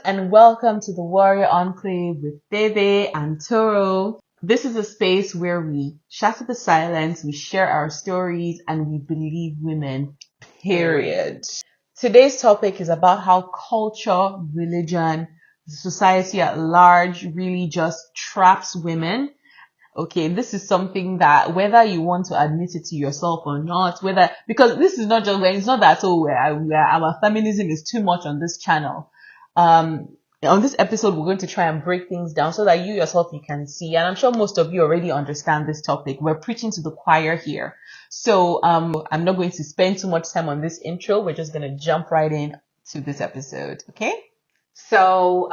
and welcome to the Warrior Enclave with Bebe and Toro. This is a space where we shatter the silence, we share our stories, and we believe women, period. Today's topic is about how culture, religion, society at large really just traps women. Okay, this is something that whether you want to admit it to yourself or not, because this is not just when it's not that our feminism is too much on this channel. On this episode, we're going to try and break things down so that you yourself you can see, and I'm sure most of you already understand this topic. We're preaching to the choir here. So I'm not going to spend too much time on this intro. We're just going to jump right in to this episode. Okay? So,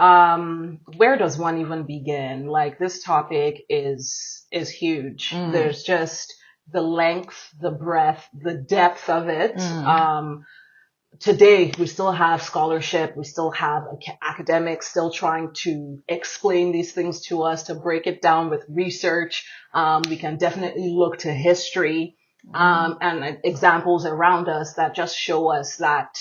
where does one even begin? Like, this topic is huge. There's just the length, the breadth, the depth of it. Today, we still have scholarship. We still have academics still trying to explain these things to us, to break it down with research. We can definitely look to history, and examples around us that just show us that,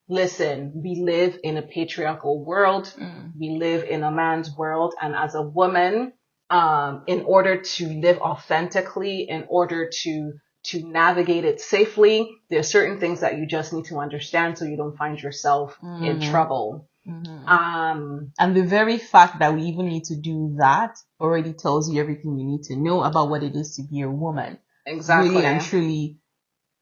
listen, we live in a patriarchal world. We live in a man's world. And as a woman, in order to live authentically, in order to navigate it safely, there are certain things that you just need to understand so you don't find yourself in trouble. And the very fact that we even need to do that already tells you everything you need to know about what it is to be a woman. Exactly. Really and truly,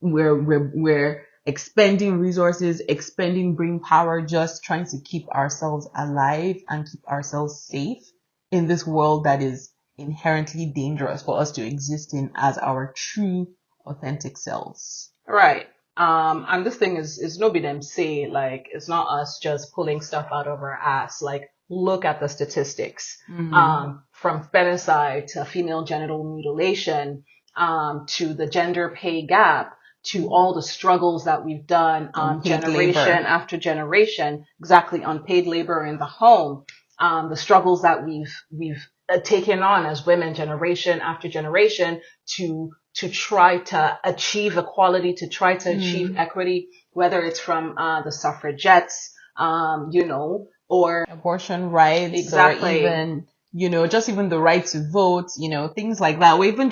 we're expending resources, expending brain power, just trying to keep ourselves alive and keep ourselves safe in this world that is inherently dangerous for us to exist in as our true, authentic selves. Right. And this thing is no be them say, like, it's not us just pulling stuff out of our ass. Like, look at the statistics. From femicide to female genital mutilation, to the gender pay gap, to all the struggles that we've done, generation after generation, exactly, unpaid labor in the home, the struggles that we've taken on as women, generation after generation, to try to achieve equality, to try to achieve equity, whether it's from the suffragettes, or abortion rights, exactly, or even, just even the right to vote, things like that, or even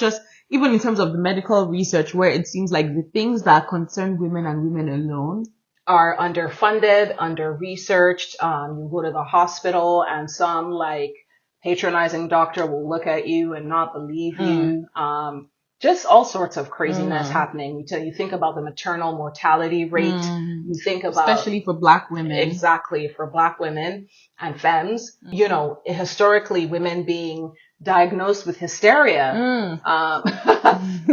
in terms of the medical research, where it seems like the things that concern women and women alone are underfunded, under-researched. You go to the hospital and some like patronizing doctor will look at you and not believe you. Just all sorts of craziness happening. You think about the maternal mortality rate. You think about, especially for Black women. Exactly, for Black women and femmes. Historically, women being diagnosed with hysteria,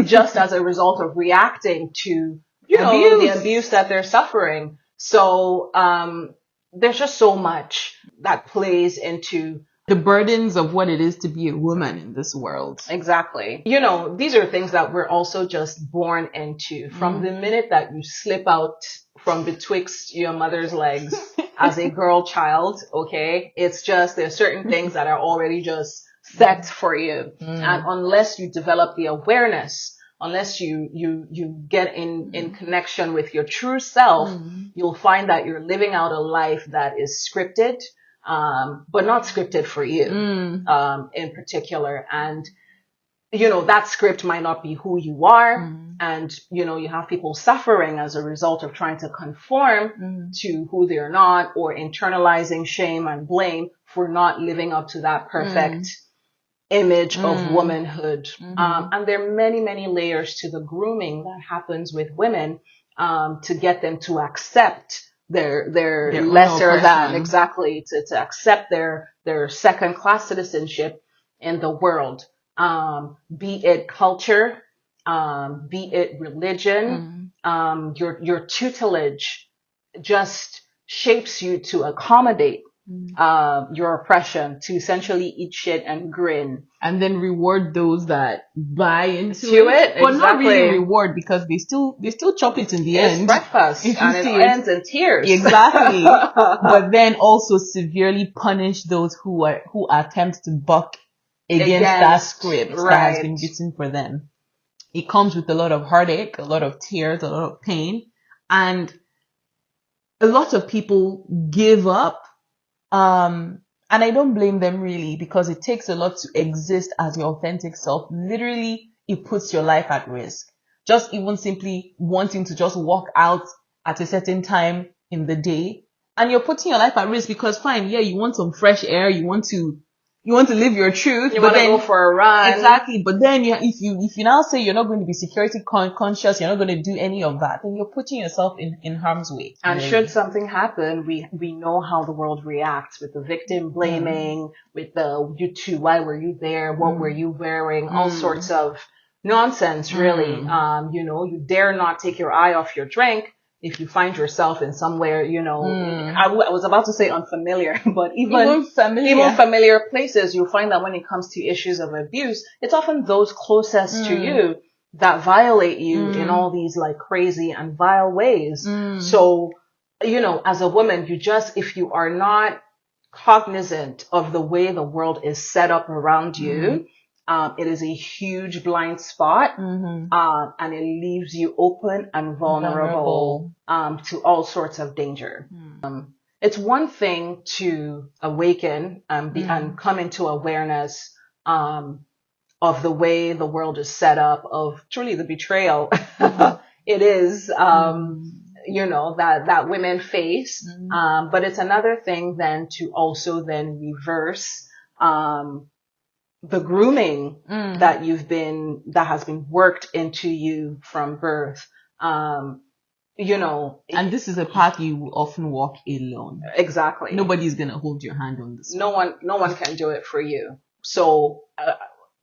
just as a result of reacting to, the abuse that they're suffering. So, there's just so much that plays into the burdens of what it is to be a woman in this world. Exactly. These are things that we're also just born into. From the minute that you slip out from betwixt your mother's legs as a girl child, okay? It's just, there's certain things that are already just set for you. And unless you develop the awareness, unless you get in connection with your true self, you'll find that you're living out a life that is scripted, but not scripted for you, in particular. And, that script might not be who you are. And, you have people suffering as a result of trying to conform to who they're not, or internalizing shame and blame for not living up to that perfect image of womanhood. And there are many, many layers to the grooming that happens with women, to get them to accept their lesser than, exactly, to accept their second class citizenship in the world, be it culture, be it religion, your tutelage just shapes you to accommodate your oppression, to essentially eat shit and grin, and then reward those that buy into it. But not really reward, because they still chop it in the end. Breakfast, and it ends in tears. Exactly. But then also severely punish those who attempt to buck against that script that has been written for them. It comes with a lot of heartache, a lot of tears, a lot of pain, and a lot of people give up And I don't blame them really, because it takes a lot to exist as your authentic self. Literally, it puts your life at risk. Just even simply wanting to just walk out at a certain time in the day, and you're putting your life at risk, because fine, yeah, you want some fresh air, you want to live your truth, You but want to then go for a run. exactly. But then if you now say you're not going to be security conscious, you're not going to do any of that, then you're putting yourself in harm's way. And really. should something happen, we know how the world reacts, with the victim blaming, with the you two, why were you there? What were you wearing? All sorts of nonsense, really. You dare not take your eye off your drink if you find yourself in somewhere, I was about to say unfamiliar, but even familiar places, you'll find that when it comes to issues of abuse, it's often those closest to you that violate you in all these like crazy and vile ways. So, as a woman, if you are not cognizant of the way the world is set up around you, it is a huge blind spot, and it leaves you open and vulnerable to all sorts of danger. It's one thing to awaken and come into awareness of the way the world is set up, of truly the betrayal it is, that women face. But it's another thing then to also then reverse the grooming that has been worked into you from birth. And this is a path you will often walk alone. Exactly. Nobody's gonna hold your hand on this. No one can do it for you. So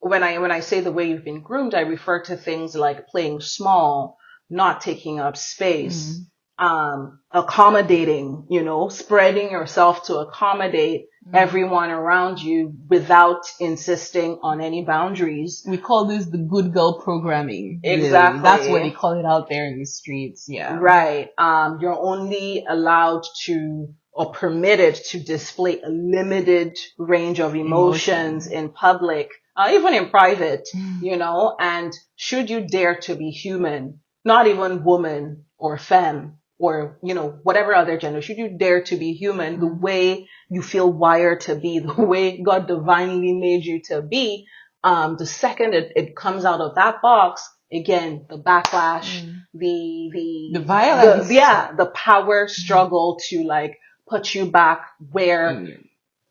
when I say the way you've been groomed, I refer to things like playing small, not taking up space, accommodating, spreading yourself to accommodate everyone around you without insisting on any boundaries. We call this the good girl programming. Exactly. Really. That's what they call it out there in the streets. Yeah. Right. You're only allowed to or permitted to display a limited range of emotions in public, even in private, and should you dare to be human, not even woman or femme or, whatever other gender, should you dare to be human the way you feel wired to be, the way God divinely made you to be, the second it comes out of that box, again, the backlash, the violence, the power struggle to like put you back where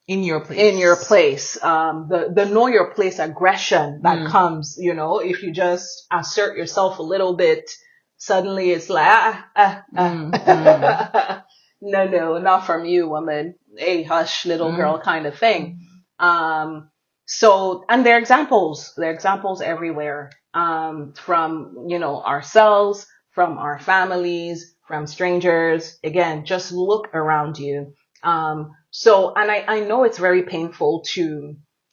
in your place, the know your place aggression that comes, if you just assert yourself a little bit, suddenly it's like, no, not from you, woman. Hey, hush, little girl kind of thing. So, and there are examples everywhere, from, ourselves, from our families, from strangers. Again, just look around you. So, and I know it's very painful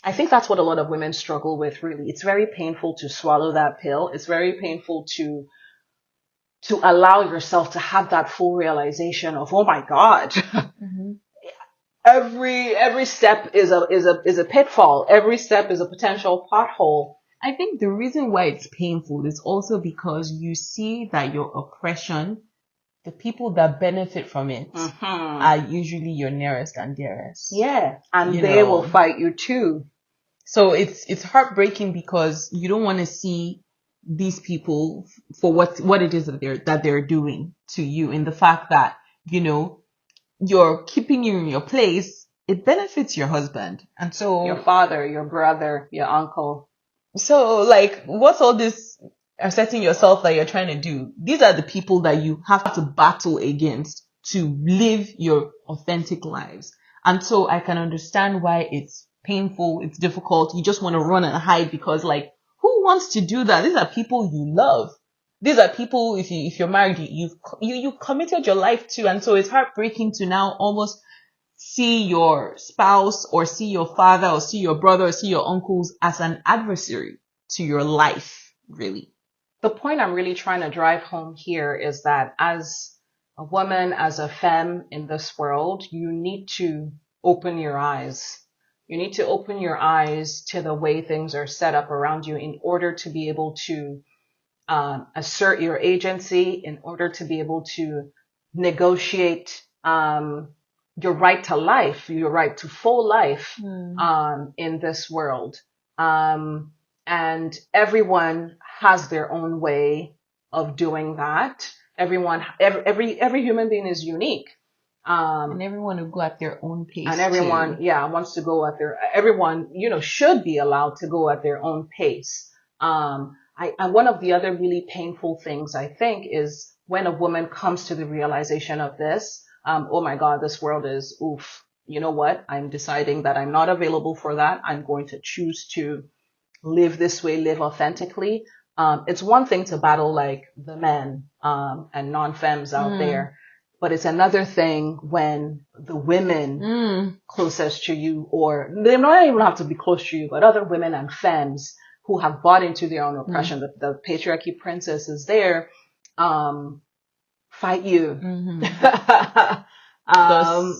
I think that's what a lot of women struggle with, really. It's very painful to swallow that pill. It's very painful to allow yourself to have that full realization of, oh my God, every step is a pitfall. Every step is a potential pothole. I think the reason why it's painful is also because you see that your oppression, the people that benefit from it, are usually your nearest and dearest. Yeah. And they will fight you too. So it's heartbreaking, because you don't want to see these people for what it is that they're doing to you, in the fact that, you're keeping you in your place. It benefits your husband. And so your father, your brother, your uncle. So like, what's all this asserting yourself that you're trying to do? These are the people that you have to battle against to live your authentic lives. And so I can understand why it's painful, it's difficult. You just want to run and hide, because like, who wants to do that? These are people you love. These are people, if you're married, you committed your life to. And so it's heartbreaking to now almost see your spouse or see your father or see your brother or see your uncles as an adversary to your life, really. The point I'm really trying to drive home here is that as a woman, as a femme in this world, you need to open your eyes. You need to open your eyes to the way things are set up around you in order to be able to assert your agency, in order to be able to negotiate your right to life, your right to full life, Mm. in this world. And everyone has their own way of doing that. Every human being is unique. And everyone will go at their own pace And everyone, too. yeah, wants to go at everyone, should be allowed to go at their own pace. And one of the other really painful things I think is when a woman comes to the realization of this, oh my God, this world is oof. You know what? I'm deciding that I'm not available for that. I'm going to choose to live this way, live authentically. It's one thing to battle like the men, and non-femmes out there, but it's another thing when the women closest to you, or they don't even have to be close to you, but other women and femmes who have bought into their own oppression, the patriarchy princess is there, fight you.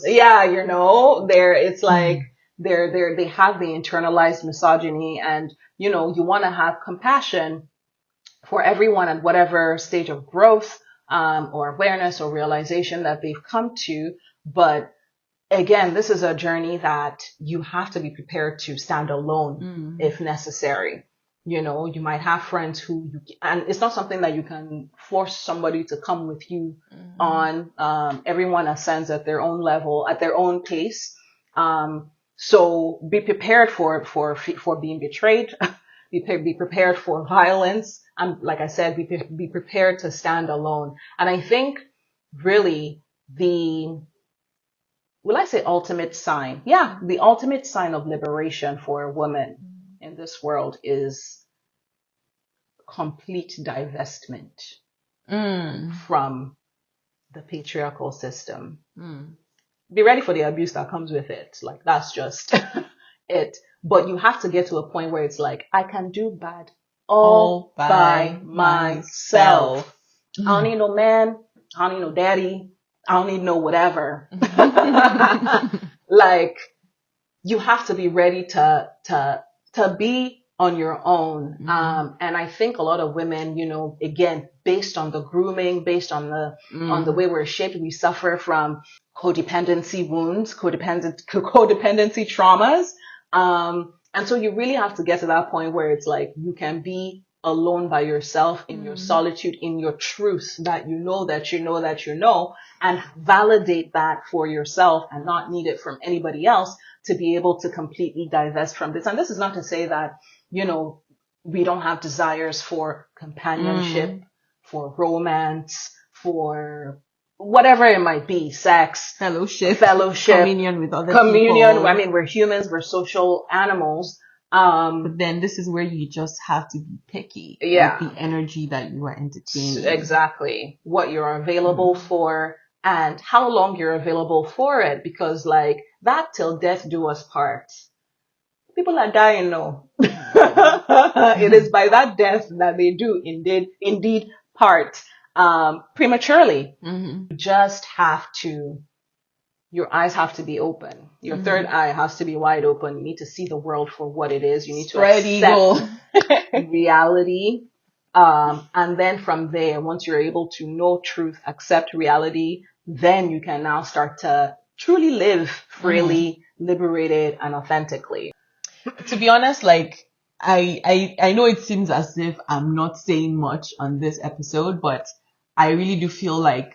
Yeah, it's like they have the internalized misogyny, and you want to have compassion for everyone at whatever stage of growth, or awareness or realization that they've come to. But again, this is a journey that you have to be prepared to stand alone if necessary. You might have friends and it's not something that you can force somebody to come with you on. Everyone ascends at their own level, at their own pace. So be prepared for being betrayed. Be prepared for violence. And like I said, be prepared to stand alone. And I think really will I say ultimate sign? Yeah, the ultimate sign of liberation for a woman in this world is complete divestment from the patriarchal system. Be ready for the abuse that comes with it. Like, that's just it. But you have to get to a point where it's like, I can do bad all by myself. I don't need no man. I don't need no daddy. I don't need no whatever. Like, you have to be ready to be on your own. And I think a lot of women, again, based on the grooming, based on the way we're shaped, we suffer from codependency wounds, codependency traumas. And so you really have to get to that point where it's like you can be alone by yourself in your solitude, in your truth that you know, and validate that for yourself and not need it from anybody else to be able to completely divest from this. And this is not to say that, we don't have desires for companionship, for romance, for whatever it might be, sex, fellowship, communion with other people. I mean, we're humans, we're social animals. But then this is where you just have to be picky with the energy that you are entertaining. Exactly. What you're available for and how long you're available for it. Because like that till death do us part. People are dying now. It is by that death that they do indeed part, prematurely. You just have to, your eyes have to be open. Your third eye has to be wide open. You need to see the world for what it is. You need to accept reality. And then from there, once you're able to know truth, accept reality, then you can now start to truly live freely, liberated, and authentically. To be honest, like, I know it seems as if I'm not saying much on this episode, but I really do feel like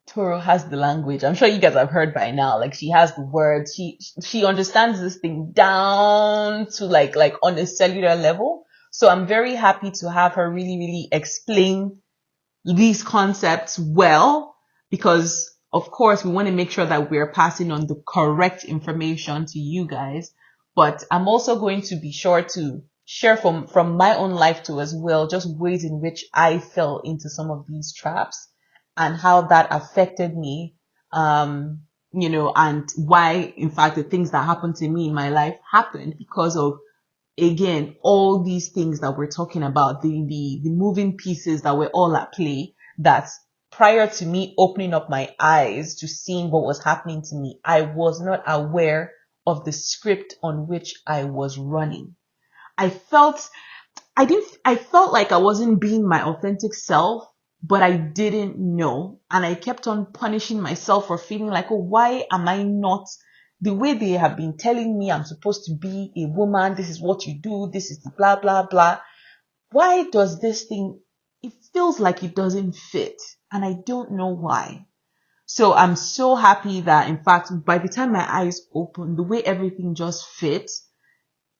Toro has the language. I'm sure you guys have heard by now. Like, she has the words. She understands this thing down to like on a cellular level. So I'm very happy to have her really, really explain these concepts well, because of course we want to make sure that we're passing on the correct information to you guys. But I'm also going to be sure to share from my own life too as well, just ways in which I fell into some of these traps and how that affected me, and why, in fact, the things that happened to me in my life happened because of, again, all these things that we're talking about, the moving pieces that were all at play, that prior to me opening up my eyes to seeing what was happening to me, I was not aware of the script on which I was running. I felt like I wasn't being my authentic self but I didn't know. And I kept on punishing myself for feeling like, oh, why am I not the way they have been telling me I'm supposed to be a woman? This is what you do. This is the blah, blah, blah. Why does this thing, it feels like it doesn't fit. And I don't know why. So I'm so happy that, in fact, by the time my eyes opened, the way everything just fits,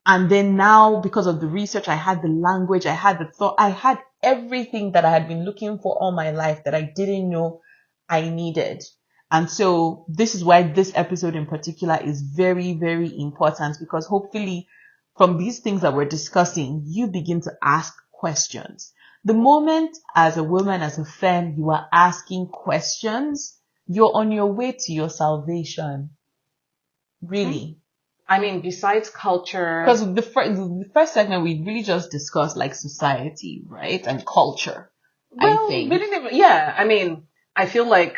and then now, because of the research, I had the language, I had the thought, I had everything that I had been looking for all my life that I didn't know I needed. And so this is why this episode in particular is very, very important, because hopefully from these things that we're discussing, you begin to ask questions. The moment as a woman, as a femme, you are asking questions, you're on your way to your salvation. Really. I mean, besides culture, because the first segment we really just discussed like society, right, and culture. well, I think. yeah. I mean, I feel like,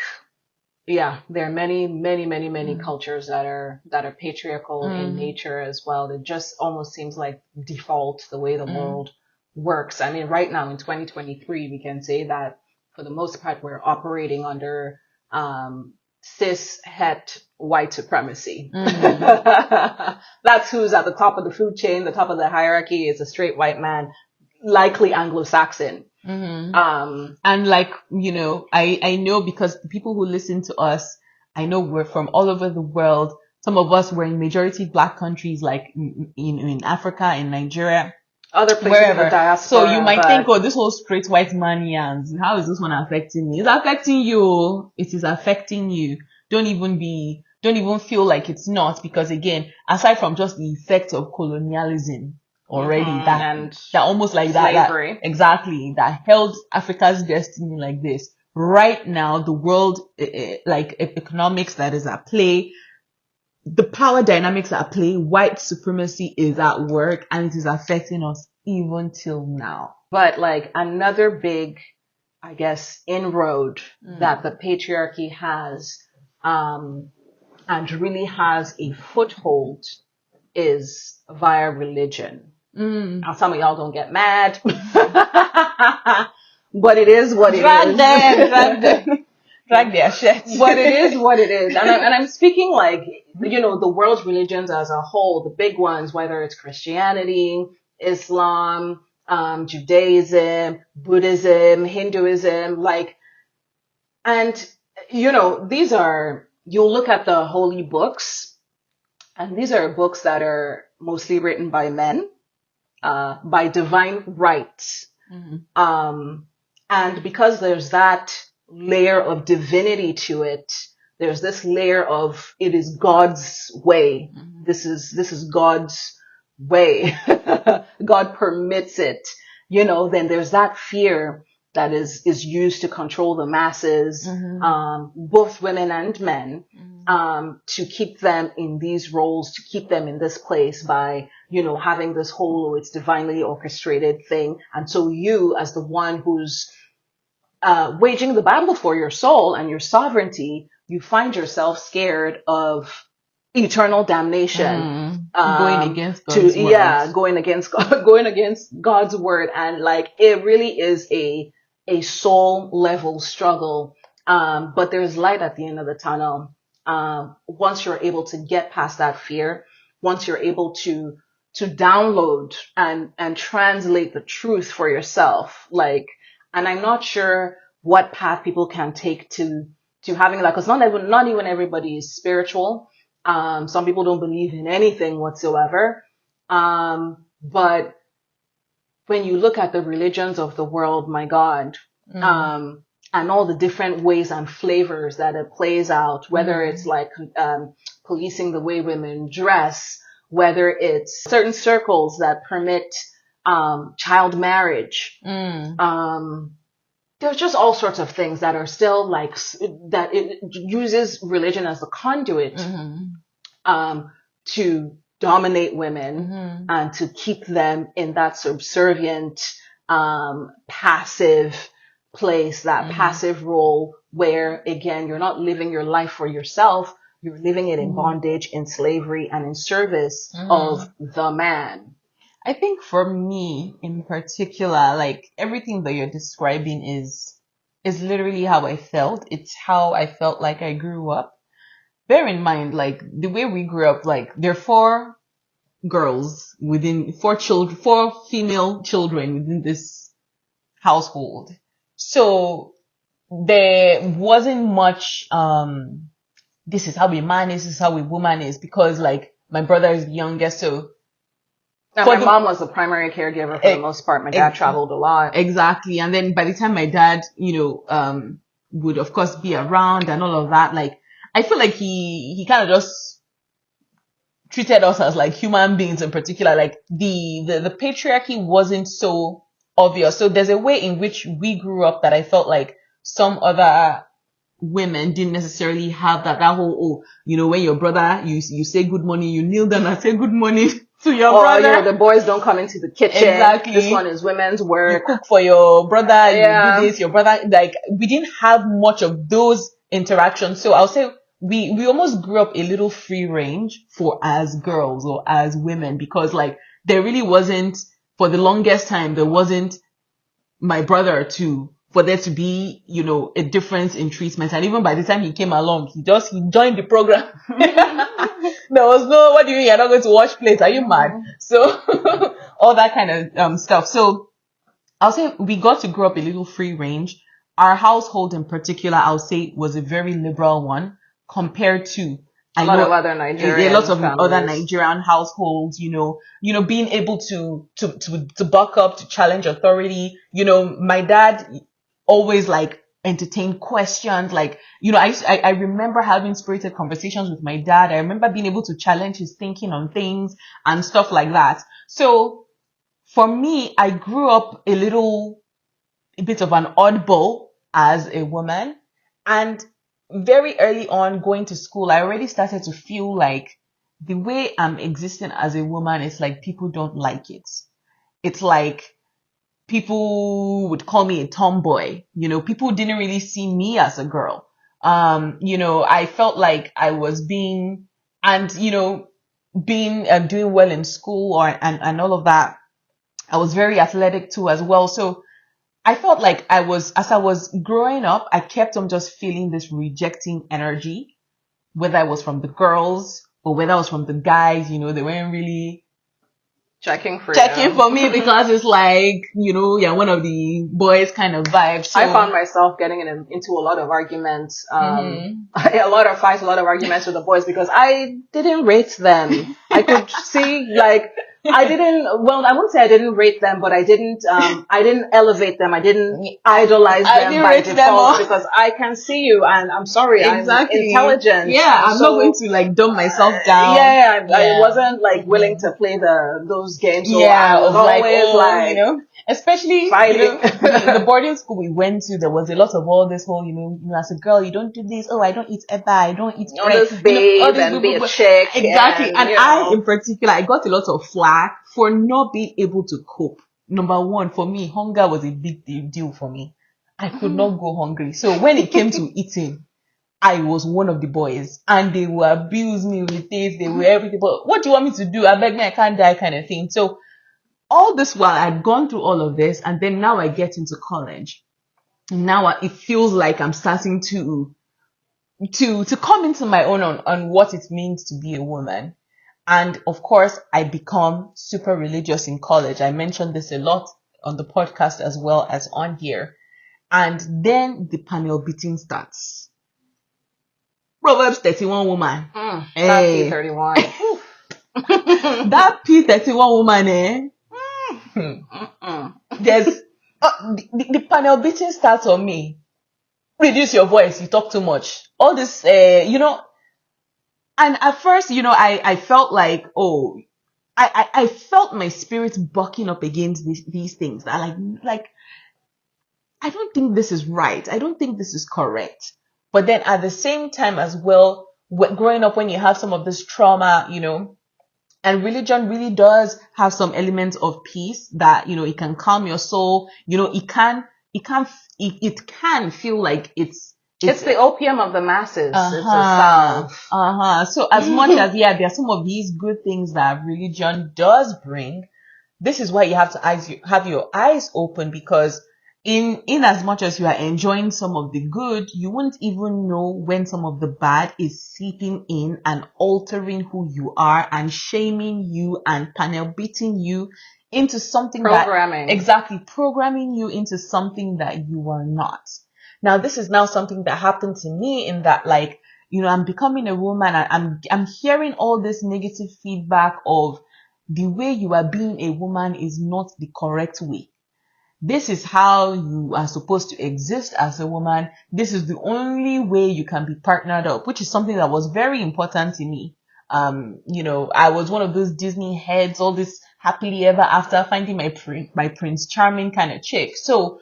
yeah, there are many cultures that are patriarchal in nature as well. It just almost seems like default the way the world works. I mean, right now in 2023, we can say that for the most part we're operating under cis het white supremacy. That's who's at the top of the food chain. The top of the hierarchy is a straight white man, likely Anglo-Saxon. And like, you know, I know, because the people who listen to us, I know we're from all over the world. Some of us were in majority black countries, like in Africa, in Nigeria, other places, wherever. in the diaspora. So you might think, oh, this whole straight white man yans, how is this one affecting me? It's affecting you. It is affecting you. Don't even feel like it's not, because again, aside from just the effect of colonialism already, that almost like slavery. that exactly, that held Africa's destiny like this. Right now, the world, like economics that is at play, the power dynamics at play, white supremacy is at work, and it is affecting us even till now. But like another big, I guess, inroad that the patriarchy has, and really has a foothold, is via religion. Now, some of y'all don't get mad, but it is what it is. Drag their shirts. But it is what it is. And I'm speaking like, you know, the world's religions as a whole, the big ones, whether it's Christianity, Islam, Judaism, Buddhism, Hinduism, like, and, you know, you'll look at the holy books, and these are books that are mostly written by men, by divine right. And because there's that layer of divinity to it, there's this layer of, it is God's way. This is God's way. God permits it, you know. Then there's that fear that is used to control the masses, both women and men, to keep them in these roles, to keep them in this place by, you know, having this whole, it's divinely orchestrated thing. And so you, as the one who's waging the battle for your soul and your sovereignty, you find yourself scared of eternal damnation, going against God's word. going against God's word. And like, it really is a soul level struggle. But there's light at the end of the tunnel. Once you're able to get past that fear, once you're able to download and translate the truth for yourself, like, and I'm not sure what path people can take to having that, because not even everybody is spiritual. Some people don't believe in anything whatsoever. But when you look at the religions of the world, my God, and all the different ways and flavors that it plays out, whether it's like policing the way women dress, whether it's certain circles that permit child marriage, there's just all sorts of things that are still like, that it uses religion as a conduit to dominate women and to keep them in that subservient, passive place, that passive role where, again, you're not living your life for yourself, you're living it in bondage, in slavery, and in service of the man. I think for me in particular, like everything that you're describing is is literally how I felt. It's how I felt like I grew up. Bear in mind, like the way we grew up, like there are four girls within four female children within this household. So there wasn't much, this is how a man is, this is how a woman is, because like my brother is the youngest, so. Now, my mom was the primary caregiver for the most part. My dad traveled a lot. Exactly. And then by the time my dad, would of course be around and all of that, like, I feel like he kind of just treated us as like human beings in particular. Like the patriarchy wasn't so obvious. So there's a way in which we grew up that I felt like some other women didn't necessarily have that whole, when your brother, you say good morning, you kneel down and say good morning to your brother. The boys don't come into the kitchen. Exactly. This one is women's work. You cook for your brother, you do this, your brother, like, we didn't have much of those interactions. So I'll say we almost grew up a little free range for as girls or as women, because like there really wasn't, for the longest time, there wasn't my brother too, for there to be, a difference in treatment. And even by the time he came along, he joined the program. There was no, what do you mean you're not going to wash plates? Are you mad? So all that kind of stuff. So I'll say we got to grow up a little free range. Our household in particular, I'll say, was a very liberal one compared to a lot of other Nigerian households, being able to buck up, to challenge authority. My dad always like entertained questions. Like, I remember having spirited conversations with my dad. I remember being able to challenge his thinking on things and stuff like that. So for me, I grew up a bit of an oddball as a woman, and very early on going to school, I already started to feel like the way I'm existing as a woman is like people don't like it. It's like people would call me a tomboy. People didn't really see me as a girl. I felt like I was doing well in school and all of that. I was very athletic too as well. So I felt like as I was growing up, I kept on just feeling this rejecting energy, whether it was from the girls or whether it was from the guys. They weren't really checking for me because it's like, you're one of the boys kind of vibe. So I found myself getting into a lot of arguments, a lot of fights, a lot of arguments with the boys because I didn't rate them. I could see like, I wouldn't say I didn't rate them, but I didn't elevate them. I didn't idolize them by default because I can see you and I'm sorry, exactly. I'm intelligent. Yeah, I'm not going to like dumb myself down. I wasn't like willing to play those games. So I was always especially, fighting. The boarding school we went to, there was a lot of all this whole, as a girl, you don't do this. Oh, I don't eat eba, I don't eat all this babe and be a chick. Exactly. And I, in particular, I got a lot of flack for not being able to cope. Number one, for me, hunger was a big deal for me. I could not go hungry. So when it came to eating, I was one of the boys and they will abuse me with this, they will everything. But what do you want me to do? I beg me, I can't die kind of thing. So all this while I'd gone through all of this, and then now I get into college. Now it feels like I'm starting to come into my own on what it means to be a woman. And of course, I become super religious in college. I mentioned this a lot on the podcast as well as on here. And then the panel beating starts. Proverbs 31 woman. That P31. That P31 woman, There's the panel beating starts on me. Reduce your voice, you talk too much. All this, and at first, I felt like, I felt my spirit bucking up against these things. I like, I don't think this is right. I don't think this is correct. But then at the same time as well, growing up when you have some of this trauma, and religion really does have some elements of peace that, it can calm your soul. It can feel like it's the opium of the masses. It's a salve. So as much as, there are some of these good things that religion does bring, this is why you have to have your eyes open, because in as much as you are enjoying some of the good, you won't even know when some of the bad is seeping in and altering who you are and shaming you and panel beating you into something programming you into something that you are not. Now, this is now something that happened to me in that, like, I'm becoming a woman and I'm hearing all this negative feedback of the way you are being a woman is not the correct way. This is how you are supposed to exist as a woman. This is the only way you can be partnered up, which is something that was very important to me. I was one of those Disney heads, all this happily ever after, finding my Prince Charming kind of chick. So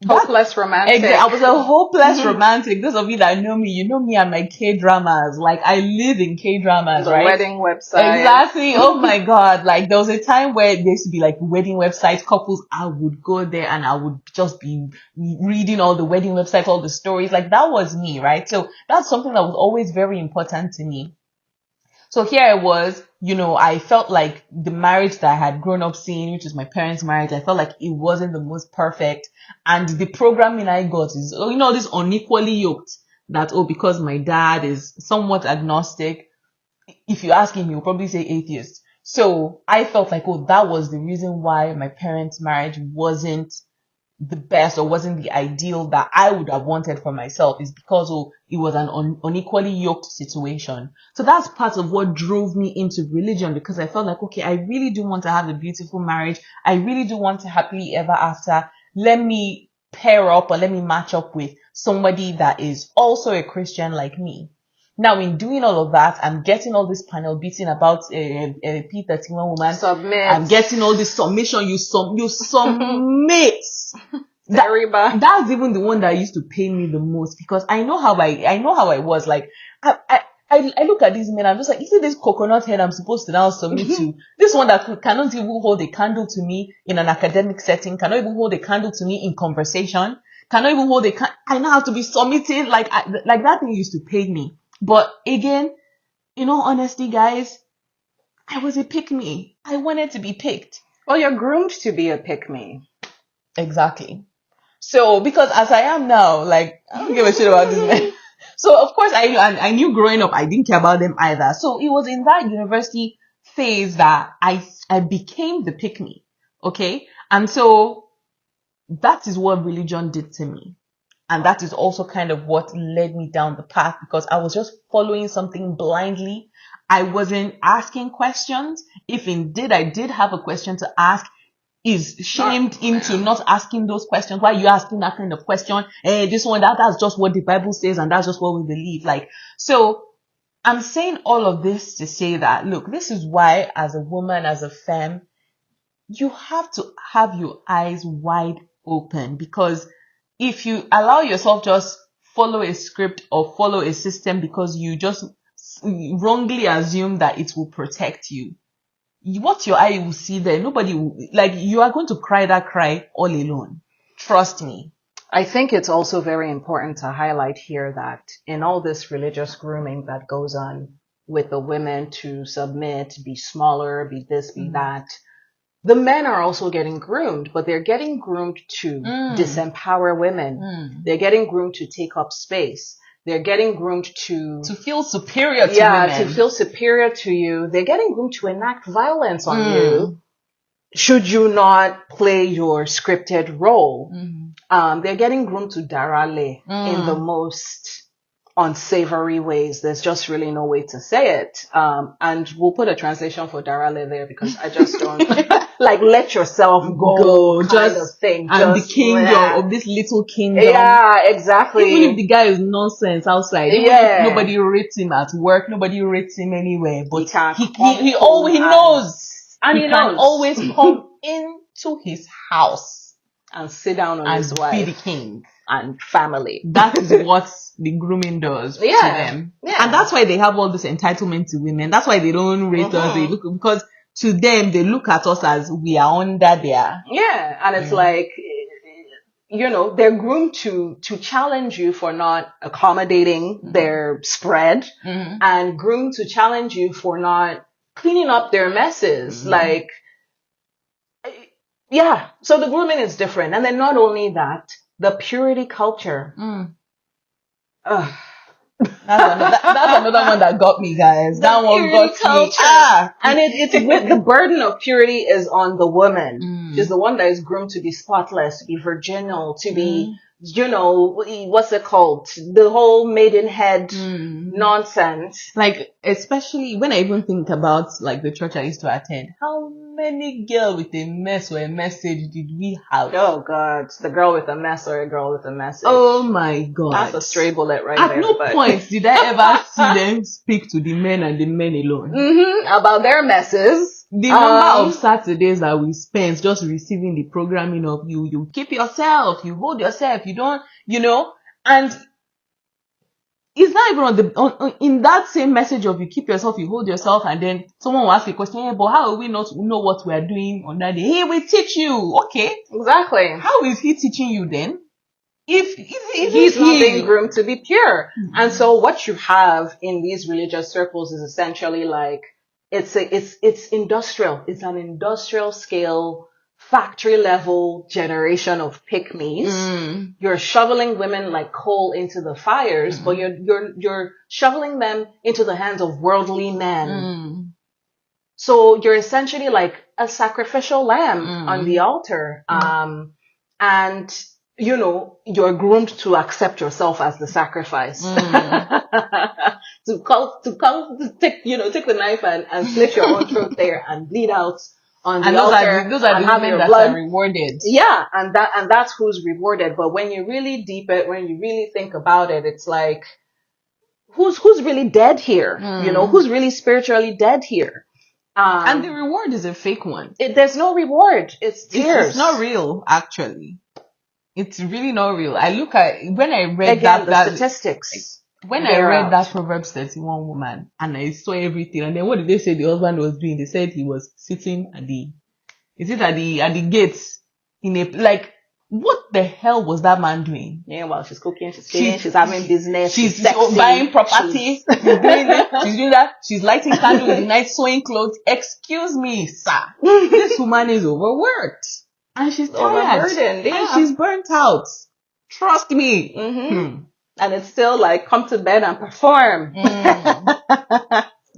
hopeless romantic. I was a hopeless romantic. Those of you that know me, you know me and my K-dramas. Like, I live in K-dramas, the right? wedding website. Exactly. Oh my God. Like, there was a time where there used to be like wedding websites, couples. I would go there and I would just be reading all the wedding websites, all the stories. Like, that was me, right? So that's something that was always very important to me. So here I was, I felt like the marriage that I had grown up seeing, which is my parents' marriage, I felt like it wasn't the most perfect. And the programming I got is, this unequally yoked that, because my dad is somewhat agnostic. If you ask him, he'll probably say atheist. So I felt like, that was the reason why my parents' marriage wasn't the best or wasn't the ideal that I would have wanted for myself, is because it was an unequally yoked situation. So that's part of what drove me into religion, because I felt like, okay, I really do want to have a beautiful marriage. I really do want to happily ever after. Let me pair up or let me match up with somebody that is also a Christian like me. Now, in doing all of that, I'm getting all this panel beating about a P31 woman. Submit. I'm getting all this submission. You submit. That's even the one that used to pain me the most, because I know how I was. Like, I look at these men, I'm just like, is it this coconut head I'm supposed to now submit to? This one that cannot even hold a candle to me in an academic setting, cannot even hold a candle to me in conversation, cannot even hold I now have to be submitting. Like that thing used to pain me. But again, in all honesty, guys, I was a pick-me. I wanted to be picked. Well, you're groomed to be a pick-me. Exactly. So, because as I am now, like, I don't give a shit about this man. So, of course, I knew growing up, I didn't care about them either. So, it was in that university phase that I became the pick-me. Okay? And so, that is what religion did to me. And that is also kind of what led me down the path, because I was just following something blindly. I wasn't asking questions. If indeed I did have a question to ask, is shamed into not asking those questions. Why are you asking that kind of question? This one, that's just what the Bible says and that's just what we believe. Like, so I'm saying all of this to say that, look, this is why as a woman, as a femme, you have to have your eyes wide open, because if you allow yourself just follow a script or follow a system because you just wrongly assume that it will protect you, what your eye will see there, nobody will, like, you are going to cry that cry all alone. Trust me. I think it's also very important to highlight here that in all this religious grooming that goes on with the women to submit, be smaller, be this, be that, the men are also getting groomed, but they're getting groomed to disempower women. They're getting groomed to take up space. They're getting groomed to feel superior to women. Yeah, to feel superior to you. They're getting groomed to enact violence on you should you not play your scripted role. They're getting groomed to darale in the most unsavory ways. There's just really no way to say it. And we'll put a translation for darale there, because I just don't like let yourself go kind of thing. And just, the kingdom of this little kingdom. Yeah, exactly. Even if the guy is nonsense outside, even if nobody rates him at work, nobody rates him anywhere, but he knows. And he can always come into his house and sit down on his wife. And be the king. And family. That is what the grooming does to them. Yeah. And that's why they have all this entitlement to women. That's why they don't rate us. Because to them, they look at us as we are under their... Yeah. And it's like, they're groomed to challenge you for not accommodating their spread, and groomed to challenge you for not cleaning up their messes. Like, yeah, so the grooming is different. And then not only that, the purity culture. Ugh. That's another one that got me, guys. That one got me. And it's with the burden of purity is on the woman. She's the one that is groomed to be spotless, to be virginal, to be, you know, what's it called? The whole maidenhead nonsense. Like, especially when I even think about like the church I used to attend, how many girls with a mess or a message did we have? Oh God, the girl with a mess or a girl with a message. Oh my God. That's a stray bullet right At there. no point did I ever see them speak to the men and the men alone. About their messes. The number of Saturdays that we spent just receiving the programming of you keep yourself, you hold yourself, you don't, you know, and it's not even on in that same message of you keep yourself, you hold yourself, and then someone will ask a question, hey, but how will we not know what we are doing on that day? He will teach you. Okay. Exactly. How is he teaching you then? If he's not being groomed to be pure. And so what you have in these religious circles is essentially like, it's industrial. It's an industrial scale, factory level generation of pick-me's. You're shoveling women like coal into the fires, but you're shoveling them into the hands of worldly men. So you're essentially like a sacrificial lamb on the altar. And you know, you're groomed to accept yourself as the sacrifice. to take the knife and slit your own throat there and bleed out on the altar. Those are the women that are rewarded. Yeah, and that's who's rewarded. But when you really deep it, when you really think about it, it's like, who's really dead here? You know, who's really spiritually dead here? And the reward is a fake one. There's no reward. It's tears. It's not real, actually. It's really not real. I look at, when I read the statistics. When I read that Proverbs 31 woman and I saw everything, and then what did they say the husband was doing? They said he was sitting at the gates in a, like, what the hell was that man doing? Yeah, well, she's cooking, she's cleaning, she's having business, she's buying property, she's doing that, she's lighting candles in the night, sewing clothes. Excuse me, sir. This woman is overworked. And she's tired. Overburdened, yeah. And she's burnt out. Trust me. And it's still like, come to bed and perform.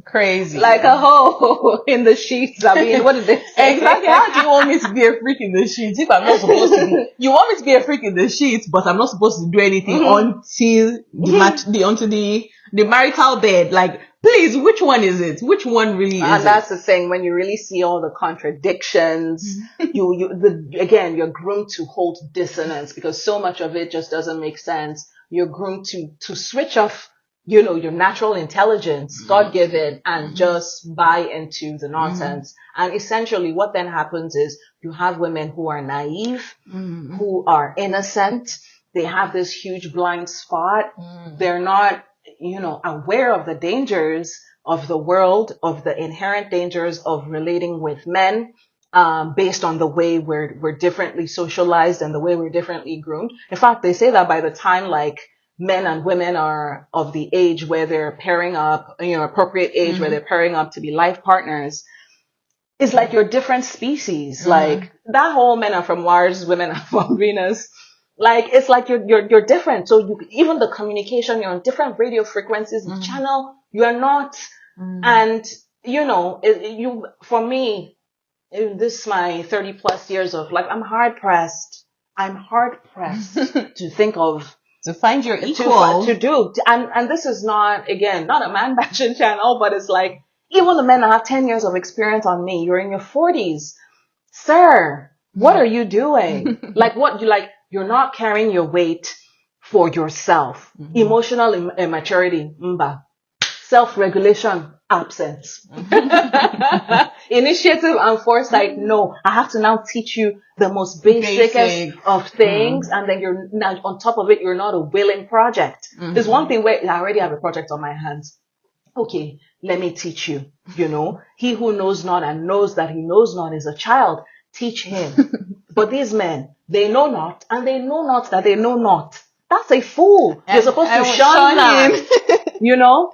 Crazy. Like a hoe in the sheets. I mean, what did they say? Exactly. How do you want me to be a freak in the sheets if I'm not supposed to be? You want me to be a freak in the sheets, but I'm not supposed to do anything until the marital bed. Like, please, which one is it? Which one really is it? And that's the thing, when you really see all the contradictions, you're groomed to hold dissonance because so much of it just doesn't make sense. You're groomed to switch off, you know, your natural intelligence, God-given, and just buy into the nonsense. And essentially what then happens is you have women who are naive, who are innocent. They have this huge blind spot. They're not, you know, aware of the dangers of the world, of the inherent dangers of relating with men, based on the way we're differently socialized and the way we're differently groomed. In fact, they say that by the time like men and women are of the age where they're pairing up, you know, appropriate age where they're pairing up to be life partners, it's like you're different species. Like that whole men are from Mars, women are from Venus. Like, it's like you're different. So even the communication, you're on different radio frequencies, the channel, you're not. And, you know, for me, in this, my 30 plus years of life, I'm hard pressed to think of, to find your equal. To do. And this is not, again, not a man bashing channel, but it's like, even the men that have 10 years of experience on me, you're in your 40s. Sir, what are you doing? You're not carrying your weight for yourself. Emotional immaturity, self-regulation, absence. Initiative and foresight, no. I have to now teach you the most basic of things, and then you're now on top of it, you're not a willing project. There's one thing where I already have a project on my hands. Okay, let me teach you. You know, he who knows not and knows that he knows not is a child. Teach him. But these men, they know not, and they know not that they know not. That's a fool. You're supposed to shun that. You know?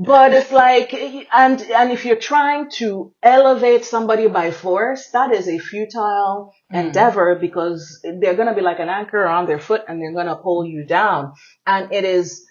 But it's like, and if you're trying to elevate somebody by force, that is a futile endeavor, because they're going to be like an anchor on their foot and they're going to pull you down. And it is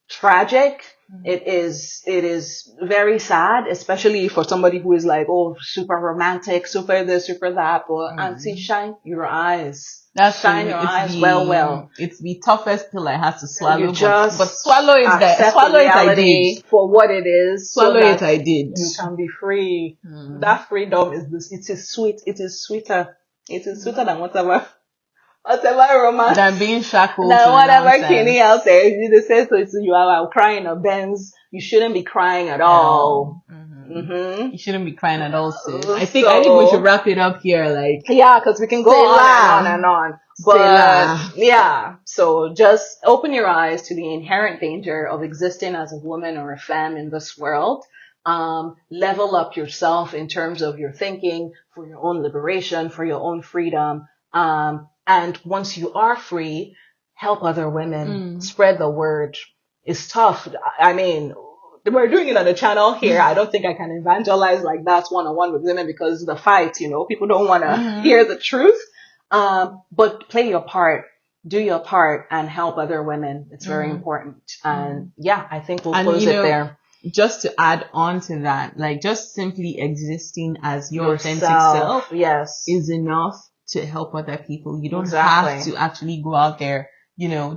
tragic. It is very sad, especially for somebody who is like, oh, super romantic, super this, super that. But auntie, shine your eyes. Shine your eyes well. It's the toughest pill I have to swallow. You just but swallow it. Swallow it. I did for what it is. Swallow it. I did. You can be free. That freedom is this. It is sweet. It is sweeter. It is sweeter than whatever romance. Than being shackled. Than whatever Kenny else says. They say to you, I'm crying a Benz. You shouldn't be crying at all. You shouldn't be crying at all, sis. I think we should wrap it up here. Because we can go on and on. But yeah, so just open your eyes to the inherent danger of existing as a woman or a femme in this world. Level up yourself in terms of your thinking for your own liberation, for your own freedom. And once you are free, help other women. Spread the word. It's tough. I mean, we're doing it on the channel here. I don't think I can evangelize like that one-on-one with women, because the fight, people don't want to hear the truth. But play your part, do your part, and help other women. It's very important. And yeah, I think we'll close it there. Just to add on to that, just simply existing as your authentic self is enough to help other people. You don't have to actually go out there,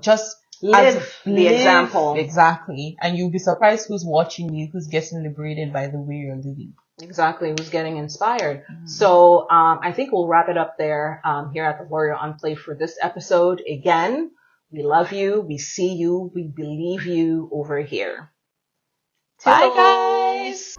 just live the example. Exactly. And you'll be surprised who's watching you, who's getting liberated by the way you're living. Exactly, who's getting inspired. So I think we'll wrap it up there here at the Warrior Enclave for this episode. Again, we love you, we see you, we believe you over here. Bye, guys.